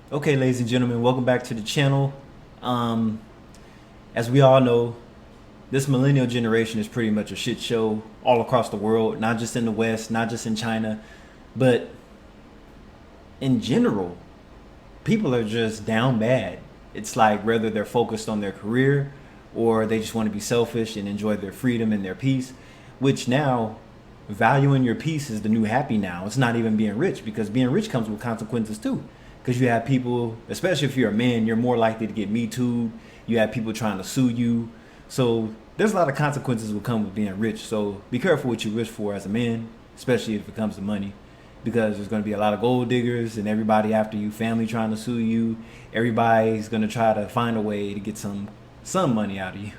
Okay, ladies and gentlemen, welcome back to the channel. Um, as we all know, this millennial generation is pretty much a shit show all across the world, not just in the West, not just in China, but in general, people are just down bad. It's like whether they're focused on their career or they just want to be selfish and enjoy their freedom and their peace, which now valuing your peace is the new happy now. It's not even being rich because being rich comes with consequences too. Because you have people, especially if you're a man, you're more likely to get me too. You have people trying to sue you. So there's a lot of consequences will come with being rich. So be careful what you wish for as a man, especially if it comes to money, because there's going to be a lot of gold diggers and everybody after you, family trying to sue you. Everybody's going to try to find a way to get some money out of you.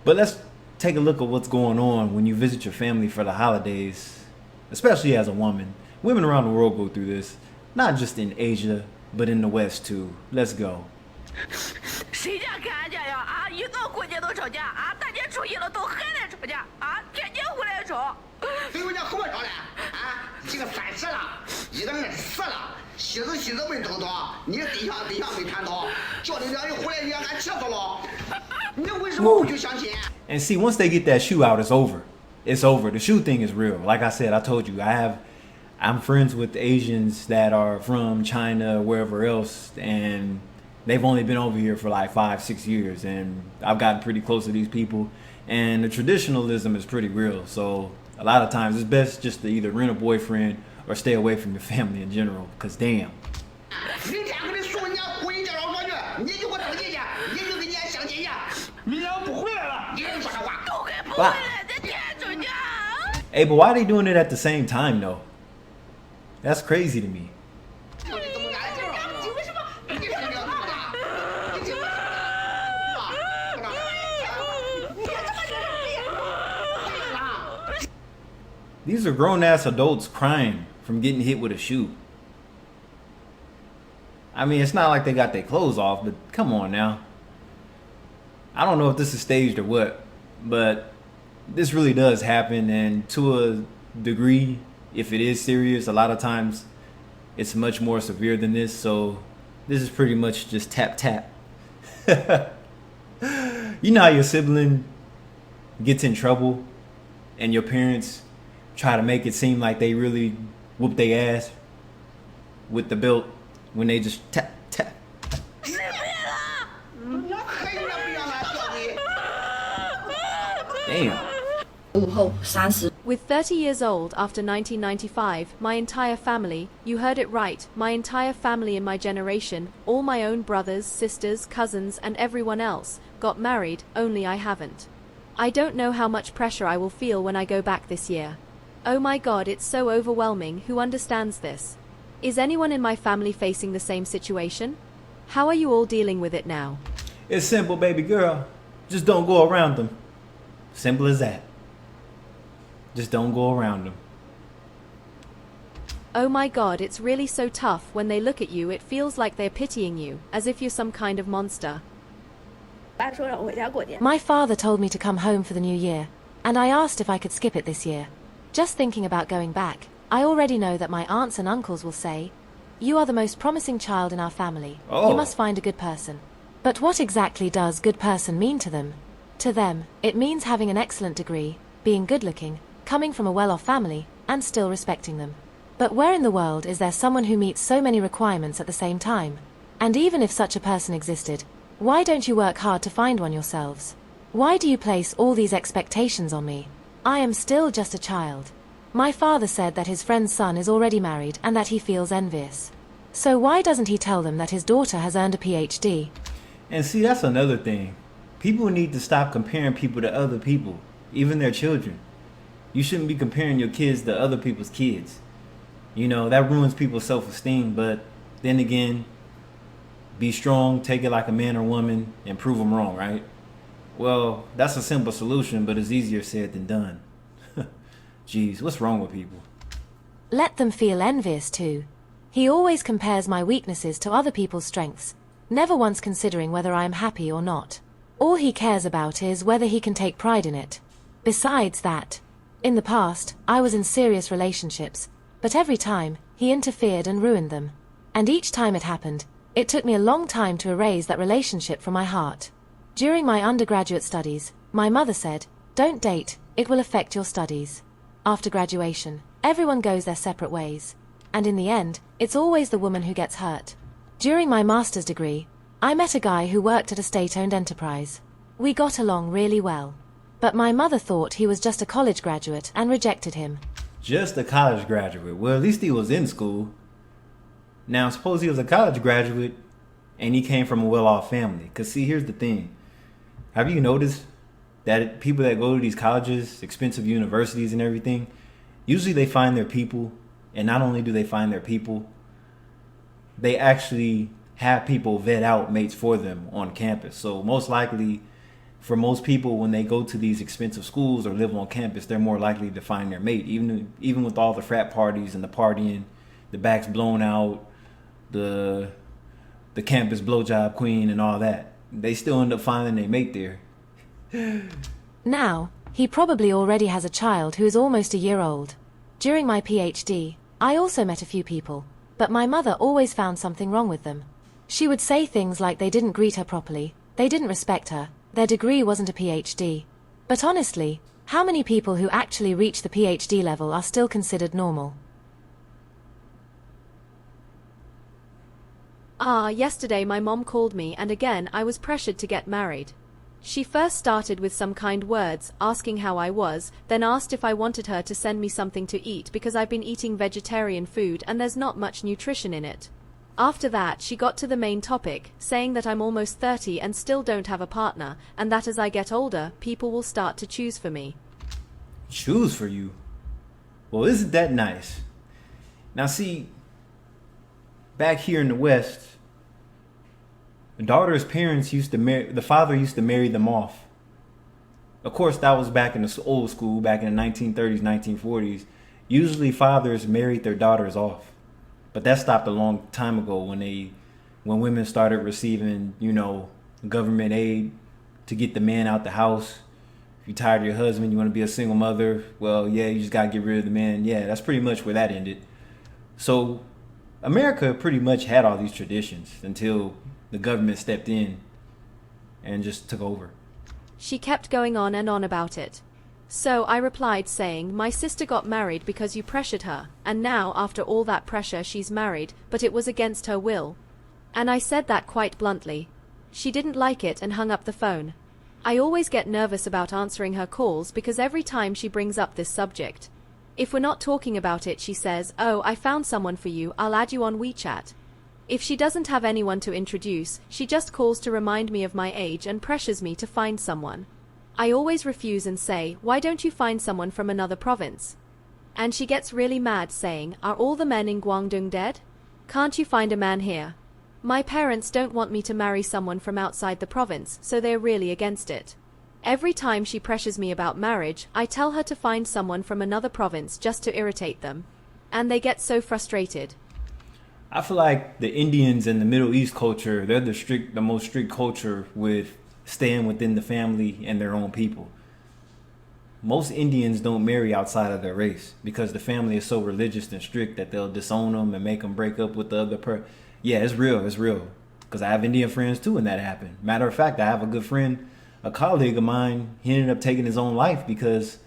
But let's take a look at what's going on when you visit your family for the holidays, especially as a woman. Women around the world go through this, not just in Asia, but in the West too. Let's go. 谁家看见呀？啊，一顿过节都吵架，啊，大家出去了都喝的，是不是？谁会叫后面吵的？啊，这个烦死了，一个人死了，歇都歇都没动动，你地下没看到，叫你俩一回来，你还看着了。And see, once they get that shoe out, it's over. It's over. The shoe thing is real. Like I said, I told you, I'm friends with Asians that are from China, wherever else, and they've only been over here for like 5, 6 years, and I've gotten pretty close to these people, and the traditionalism is pretty real. So a lot of times, it's best just to either rent a boyfriend or stay away from your family in general. Cause damn. 明天给你送人家回家了，我就你就跟人家相亲去，明天我不回来了，你也别说这话。Wow. Hey, but why are they doing it at the same time though? That's crazy to me. These are grown ass adults crying from getting hit with a shoe. I mean, it's not like they got their clothes off, but come on now. I don't know if this is staged or what, but this really does happen, and to a degree, if it is serious, a lot of times it's much more severe than this. So this is pretty much just tap tap. You know how your sibling gets in trouble and your parents try to make it seem like they really whoop their ass with the belt when they just tap tap. Damn. With 30 years old after 1995, my entire family, you heard it right, my entire family in my generation, all my own brothers, sisters, cousins, and everyone else, got married, only I haven't. I don't know how much pressure I will feel when I go back this year. Oh my god, it's so overwhelming. Who understands this? Is anyone in my family facing the same situation? How are you all dealing with it now? It's simple, baby girl. Just don't go around them. Simple as that. Just don't go around them. Oh my god, it's really so tough. When they look at you, it feels like they're pitying you, as if you're some kind of monster. My father told me to come home for the new year, and I asked if I could skip it this year. Just thinking about going back, I already know that my aunts and uncles will say, "You are the most promising child in our family. Oh. You must find a good person." But what exactly does good person mean to them? To them, it means having an excellent degree, being good-looking, coming from a well-off family, and still respecting them. But where in the world is there someone who meets so many requirements at the same time? And even if such a person existed, why don't you work hard to find one yourselves? Why do you place all these expectations on me? I am still just a child. My father said that his friend's son is already married and that he feels envious. So why doesn't he tell them that his daughter has earned a PhD? And see, that's another thing. People need to stop comparing people to other people, even their children. You shouldn't be comparing your kids to other people's kids. You know, that ruins people's self-esteem, but then again, be strong, take it like a man or woman, and prove them wrong, right? Well, that's a simple solution, but it's easier said than done. Jeez, what's wrong with people? Let them feel envious too. He always compares my weaknesses to other people's strengths, never once considering whether I am happy or not. All he cares about is whether he can take pride in it. Besides that, in the past, I was in serious relationships, but every time, he interfered and ruined them. And each time it happened, it took me a long time to erase that relationship from my heart. During my undergraduate studies, my mother said, "Don't date, it will affect your studies." After graduation, everyone goes their separate ways. And in the end, it's always the woman who gets hurt. During my master's degree, I met a guy who worked at a state-owned enterprise. We got along really well. But my mother thought he was just a college graduate and rejected him. Just a college graduate. Well, at least he was in school. Now, suppose he was a college graduate and he came from a well-off family. Because, see, here's the thing. Have you noticed that people that go to these colleges, expensive universities and everything, usually they find their people. And not only do they find their people, they actually have people vet out mates for them on campus. So most likely, for most people, when they go to these expensive schools or live on campus, they're more likely to find their mate. Even with all the frat parties and the partying, the backs blown out, the campus blowjob queen and all that, they still end up finding their mate there. Now, he probably already has a child who is almost a year old. During my PhD, I also met a few people, but my mother always found something wrong with them. She would say things like they didn't greet her properly, they didn't respect her, their degree wasn't a PhD. But honestly, how many people who actually reach the PhD level are still considered normal? Yesterday my mom called me and again I was pressured to get married. She first started with some kind words, asking how I was, then asked if I wanted her to send me something to eat because I've been eating vegetarian food and there's not much nutrition in it. After that, she got to the main topic, saying that I'm almost 30 and still don't have a partner, and that as I get older, people will start to choose for me. Choose for you? Well, isn't that nice? Now see, back here in the West, the daughter's parents used to marry, the father used to marry them off. Of course, that was back in the old school, back in the 1930s, 1940s. Usually fathers married their daughters off. But that stopped a long time ago when women started receiving, government aid to get the man out the house. If you're tired of your husband, you want to be a single mother, well, yeah, you just got to get rid of the man. Yeah, that's pretty much where that ended. So America pretty much had all these traditions until the government stepped in and just took over. She kept going on and on about it. So I replied saying, my sister got married because you pressured her, and now after all that pressure she's married, but it was against her will. And I said that quite bluntly. She didn't like it and hung up the phone. I always get nervous about answering her calls because every time she brings up this subject. If we're not talking about it, she says, "Oh, I found someone for you, I'll add you on WeChat." If she doesn't have anyone to introduce, she just calls to remind me of my age and pressures me to find someone. I always refuse and say, "Why don't you find someone from another province?" And she gets really mad saying, "Are all the men in Guangdong dead? Can't you find a man here?" My parents don't want me to marry someone from outside the province, so they're really against it. Every time she pressures me about marriage, I tell her to find someone from another province just to irritate them. And they get so frustrated. I feel like the Indians and the Middle East culture, they're the most strict culture with staying within the family and their own people. Most Indians don't marry outside of their race because the family is so religious and strict that they'll disown them and make them break up with the other person. Yeah, it's real. Because I have Indian friends too, and that happened. Matter of fact, I have a good friend, a colleague of mine. He ended up taking his own life because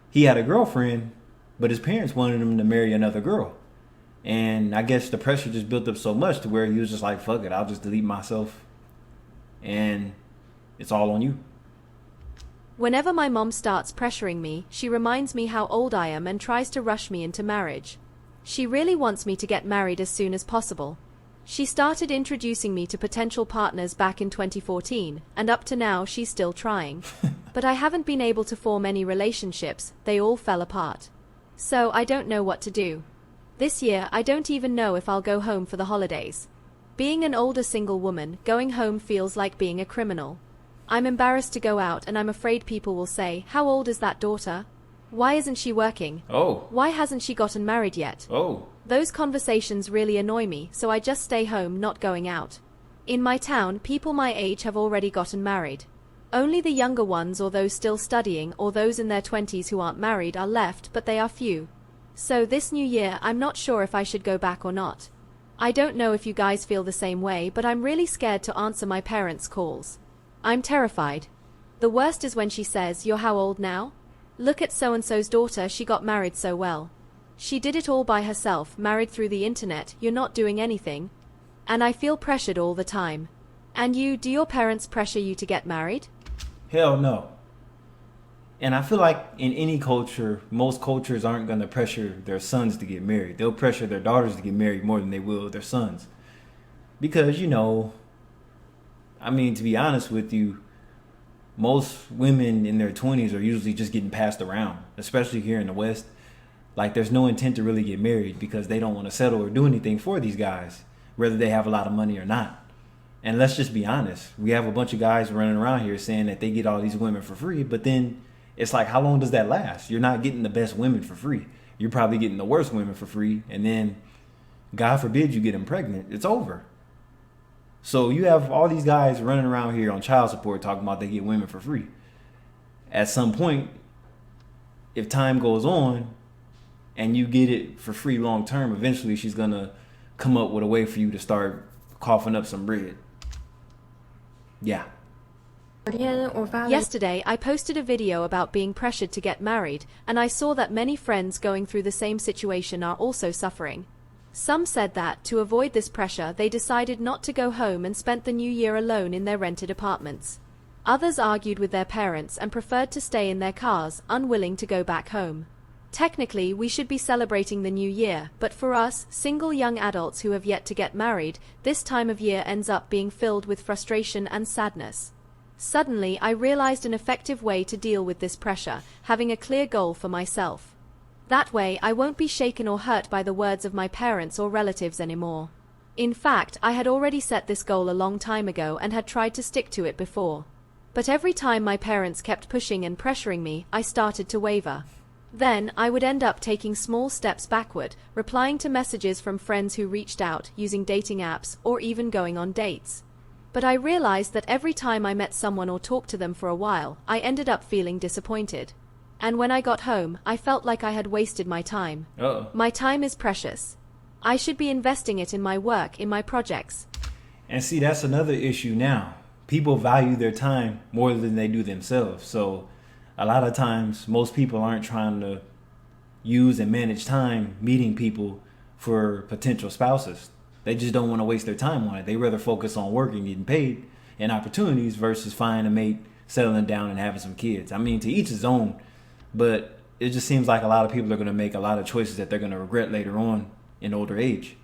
he had a girlfriend, but his parents wanted him to marry another girl. And I guess the pressure just built up so much to where he was just like, fuck it, I'll just delete myself. And it's all on you. Whenever my mom starts pressuring me, she reminds me how old I am and tries to rush me into marriage. She really wants me to get married as soon as possible. She started introducing me to potential partners back in 2014, and up to now she's still trying. But I haven't been able to form any relationships, they all fell apart. So I don't know what to do. This year I don't even know if I'll go home for the holidays. Being an older single woman, going home feels like being a criminal. I'm embarrassed to go out and I'm afraid people will say, "How old is that daughter? Why isn't she working? Oh. Why hasn't she gotten married yet?" Oh. Those conversations really annoy me, so I just stay home, not going out. In my town, people my age have already gotten married. Only the younger ones or those still studying or those in their 20s who aren't married are left, but they are few. So this new year, I'm not sure if I should go back or not. I don't know if you guys feel the same way, but I'm really scared to answer my parents' calls. I'm terrified. The worst is when she says, "You're how old now? Look at so-and-so's daughter, she got married so well. She did it all by herself, married through the internet, you're not doing anything." And I feel pressured all the time. And you, do your parents pressure you to get married? Hell no. And I feel like in any culture, most cultures aren't going to pressure their sons to get married. They'll pressure their daughters to get married more than they will their sons. Because, you know, I mean, to be honest with you, most women in their 20s are usually just getting passed around, especially here in the West. Like, there's no intent to really get married because they don't want to settle or do anything for these guys, whether they have a lot of money or not. And let's just be honest. We have a bunch of guys running around here saying that they get all these women for free, but then it's like, how long does that last? You're not getting the best women for free. You're probably getting the worst women for free, and then, God forbid, you get them pregnant. It's over. So you have all these guys running around here on child support talking about they get women for free. At some point, if time goes on and you get it for free long term, eventually she's going to come up with a way for you to start coughing up some bread. Yeah. Yesterday, I posted a video about being pressured to get married, and I saw that many friends going through the same situation are also suffering. Some said that, to avoid this pressure, they decided not to go home and spent the new year alone in their rented apartments. Others argued with their parents and preferred to stay in their cars, unwilling to go back home. Technically, we should be celebrating the new year, but for us, single young adults who have yet to get married, this time of year ends up being filled with frustration and sadness. Suddenly, I realized an effective way to deal with this pressure, having a clear goal for myself. That way, I won't be shaken or hurt by the words of my parents or relatives anymore. In fact, I had already set this goal a long time ago and had tried to stick to it before. But every time my parents kept pushing and pressuring me, I started to waver. Then, I would end up taking small steps backward, replying to messages from friends who reached out, using dating apps, or even going on dates. But I realized that every time I met someone or talked to them for a while, I ended up feeling disappointed. And when I got home, I felt like I had wasted my time. My time is precious. I should be investing it in my work, in my projects. And see, that's another issue now. People value their time more than they do themselves. So a lot of times, most people aren't trying to use and manage time meeting people for potential spouses. They just don't want to waste their time on it. They rather focus on working, getting paid, and opportunities versus finding a mate, settling down, and having some kids. I mean, to each his own. But it just seems like a lot of people are going to make a lot of choices that they're going to regret later on in older age.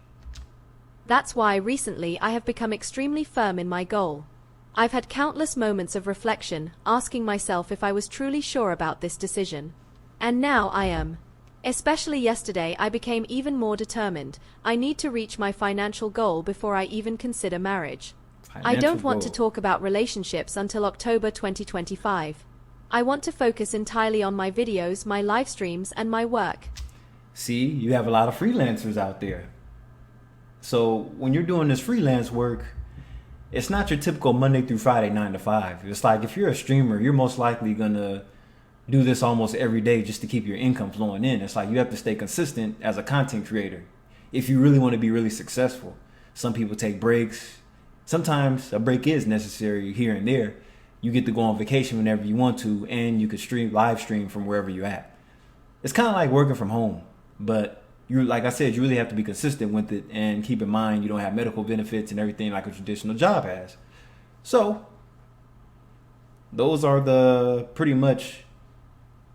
That's why recently I have become extremely firm in my goal. I've had countless moments of reflection, asking myself if I was truly sure about this decision. And now I am. Especially yesterday, I became even more determined. I need to reach my financial goal before I even consider marriage. I don't want to talk about relationships until October 2025. I want to focus entirely on my videos, my live streams, and my work. See, you have a lot of freelancers out there. So when you're doing this freelance work, it's not your typical Monday through Friday 9 to 5. It's like if you're a streamer, you're most likely going to do this almost every day just to keep your income flowing in. It's like you have to stay consistent as a content creator if you really want to be really successful. Some people take breaks. Sometimes a break is necessary here and there. You get to go on vacation whenever you want to, and you could live stream from wherever you're at. It's kind of like working from home, but like I said, you really have to be consistent with it and keep in mind you don't have medical benefits and everything like a traditional job has. So those are pretty much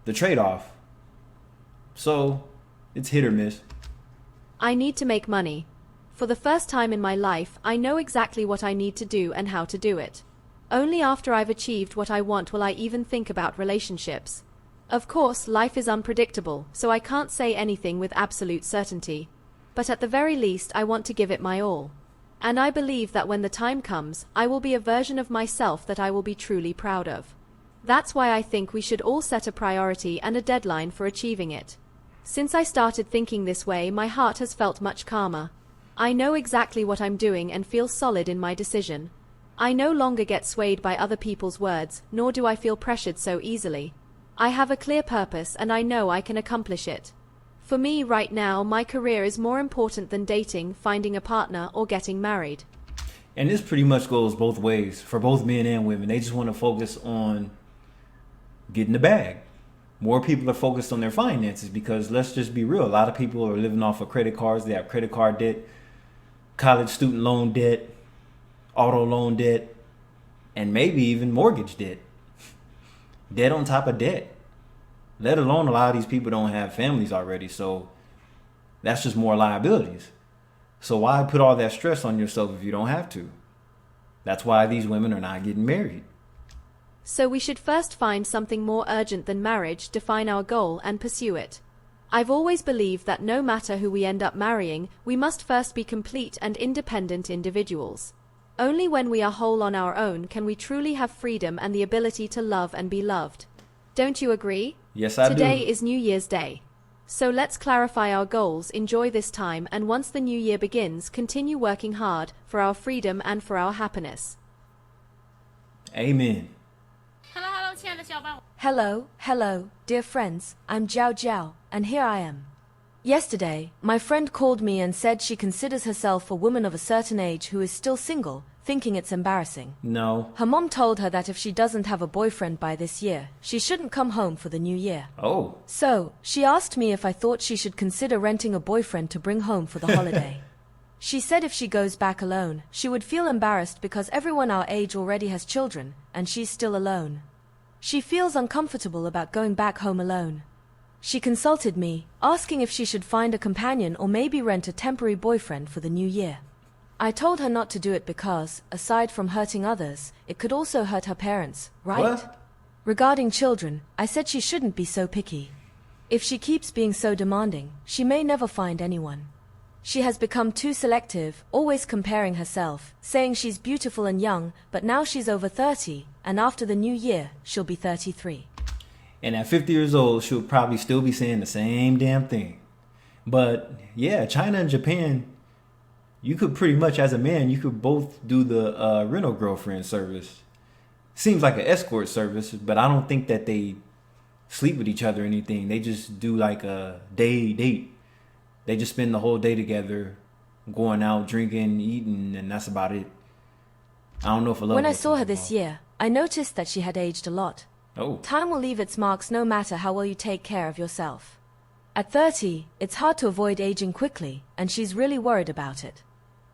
the trade-off. So it's hit or miss. I need to make money. For the first time in my life, I know exactly what I need to do and how to do it. Only after I've achieved what I want will I even think about relationships. Of course, life is unpredictable, so I can't say anything with absolute certainty. But at the very least, I want to give it my all. And I believe that when the time comes, I will be a version of myself that I will be truly proud of. That's why I think we should all set a priority and a deadline for achieving it. Since I started thinking this way, my heart has felt much calmer. I know exactly what I'm doing and feel solid in my decision. I no longer get swayed by other people's words, nor do I feel pressured so easily. I have a clear purpose and I know I can accomplish it. For me right now, my career is more important than dating, finding a partner, or getting married. And this pretty much goes both ways for both men and women. They just want to focus on getting the bag. More people are focused on their finances because let's just be real. A lot of people are living off of credit cards. They have credit card debt, college student loan debt, auto loan debt, and maybe even mortgage debt. Debt on top of debt. Let alone a lot of these people don't have families already. So that's just more liabilities. So why put all that stress on yourself if you don't have to? That's why these women are not getting married. So we should first find something more urgent than marriage, define our goal, and pursue it. I've always believed that no matter who we end up marrying, we must first be complete and independent individuals. Only when we are whole on our own can we truly have freedom and the ability to love and be loved. Don't you agree? Yes, I do. Today is New Year's Day. So let's clarify our goals, enjoy this time, and once the new year begins, continue working hard for our freedom and for our happiness. Amen. Hello， 亲爱的小伙伴。 Hello, dear friends. I'm Jiao Jiao, and here I am. Yesterday, my friend called me and said she considers herself a woman of a certain age who is still single, thinking it's embarrassing. No. Her mom told her that if she doesn't have a boyfriend by this year, she shouldn't come home for the new year. Oh. So, she asked me if I thought she should consider renting a boyfriend to bring home for the holiday. She said if she goes back alone, she would feel embarrassed because everyone our age already has children, and she's still alone. She feels uncomfortable about going back home alone. She consulted me, asking if she should find a companion or maybe rent a temporary boyfriend for the new year. I told her not to do it because, aside from hurting others, it could also hurt her parents, right? What? Regarding children, I said she shouldn't be so picky. If she keeps being so demanding, she may never find anyone. She has become too selective, always comparing herself, saying she's beautiful and young, but now she's over 30, and after the new year, she'll be 33. And at 50 years old, she'll probably still be saying the same damn thing. But yeah, China and Japan, you could pretty much, as a man, you could both do the rental girlfriend service. Seems like an escort service, but I don't think that they sleep with each other or anything. They just do like a day date. They just spend the whole day together, going out, drinking, eating, and that's about it. I don't know if a love. When I saw her this year, I noticed that she had aged a lot. Oh. Time will leave its marks no matter how well you take care of yourself. At 30, it's hard to avoid aging quickly, and she's really worried about it.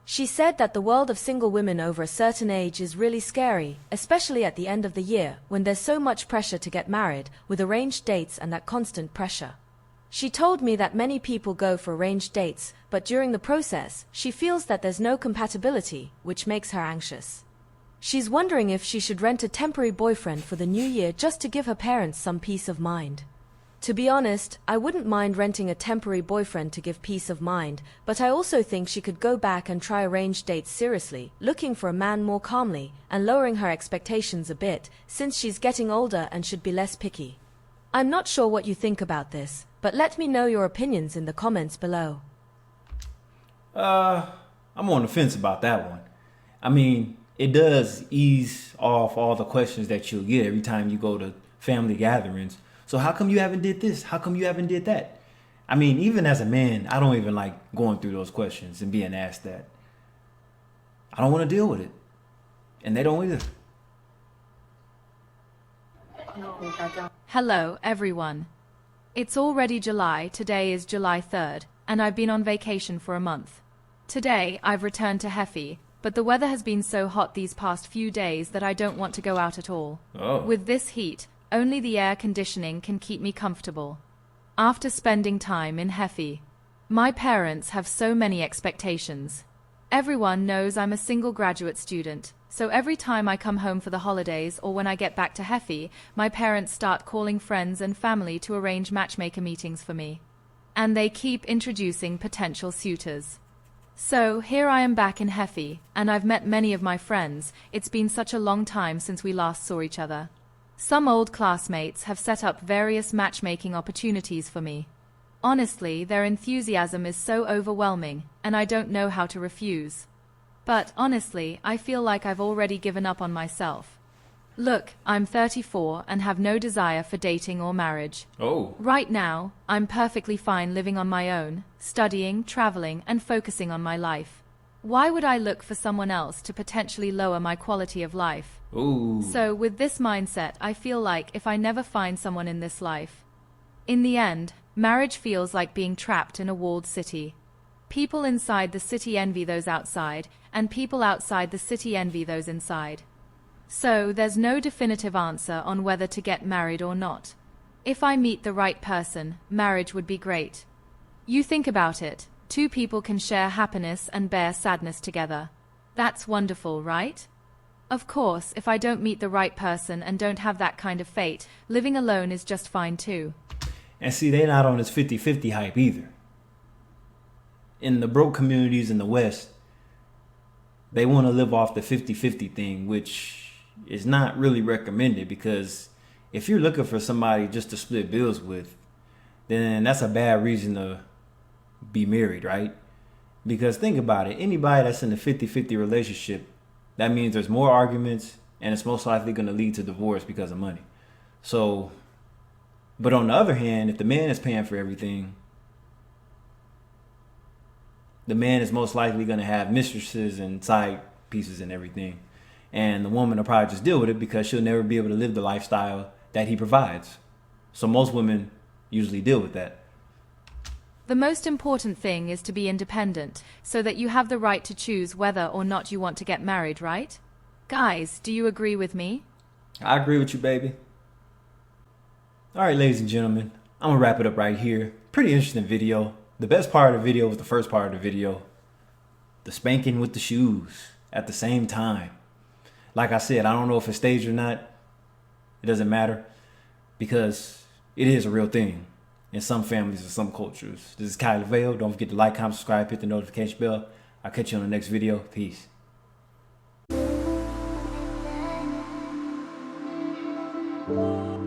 She said that the world of single women over a certain age is really scary, especially at the end of the year when there's so much pressure to get married, with arranged dates and that constant pressure. She told me that many people go for arranged dates, but during the process, she feels that there's no compatibility, which makes her anxious. She's wondering if she should rent a temporary boyfriend for the new year just to give her parents some peace of mind. To be honest, I wouldn't mind renting a temporary boyfriend to give peace of mind, but I also think she could go back and try arranged dates seriously, looking for a man more calmly, and lowering her expectations a bit, since she's getting older and should be less picky. I'm not sure what you think about this, but let me know your opinions in the comments below. I'm on the fence about that one. I mean, it does ease off all the questions that you'll get every time you go to family gatherings. So how come you haven't did this? How come you haven't did that? I mean, even as a man, I don't even like going through those questions and being asked that. I don't want to deal with it. And they don't either. Hello, everyone. It's already July, today is July 3rd, and I've been on vacation for a month. Today, I've returned to Hefei, but the weather has been so hot these past few days that I don't want to go out at all. Oh. With this heat, only the air conditioning can keep me comfortable. After spending time in Hefei, my parents have so many expectations. Everyone knows I'm a single graduate student, so every time I come home for the holidays or when I get back to Hefei, my parents start calling friends and family to arrange matchmaker meetings for me. And they keep introducing potential suitors. So here I am back in Hefei, and I've met many of my friends. It's been such a long time since we last saw each other. Some old classmates have set up various matchmaking opportunities for me. Honestly, their enthusiasm is so overwhelming, and I don't know how to refuse. But honestly, I feel like I've already given up on myself. Look, I'm 34 and have no desire for dating or marriage. Oh. Right now, I'm perfectly fine living on my own, studying, traveling, and focusing on my life. Why would I look for someone else to potentially lower my quality of life? Ooh. So, with this mindset, I feel like if I never find someone in this life, in the end, marriage feels like being trapped in a walled city. People inside the city envy those outside, and people outside the city envy those inside. So, there's no definitive answer on whether to get married or not. If I meet the right person, marriage would be great. You think about it. Two people can share happiness and bear sadness together. That's wonderful, right? Of course, if I don't meet the right person and don't have that kind of fate, living alone is just fine too. And see, they're not on this 50-50 hype either. In the broke communities in the West, they want to live off the 50-50 thing, which is not really recommended, because if you're looking for somebody just to split bills with, then that's a bad reason to be married, right? Because think about it, anybody that's in a 50-50 relationship, that means there's more arguments and it's most likely going to lead to divorce because of money. So, but on the other hand, if the man is paying for everything, the man is most likely going to have mistresses and side pieces and everything. And the woman will probably just deal with it because she'll never be able to live the lifestyle that he provides. So most women usually deal with that. The most important thing is to be independent, so that you have the right to choose whether or not you want to get married, right? Guys, do you agree with me? I agree with you, baby. All right, ladies and gentlemen, I'm gonna wrap it up right here. Pretty interesting video. The best part of the video was the first part of the video. The spanking with the shoes at the same time. Like I said, I don't know if it's staged or not. It doesn't matter, because it is a real thing in some families and some cultures. This is Kylie Vale. Don't forget to like, comment, subscribe, hit the notification bell. I'll catch you on the next video. Peace. Thank you.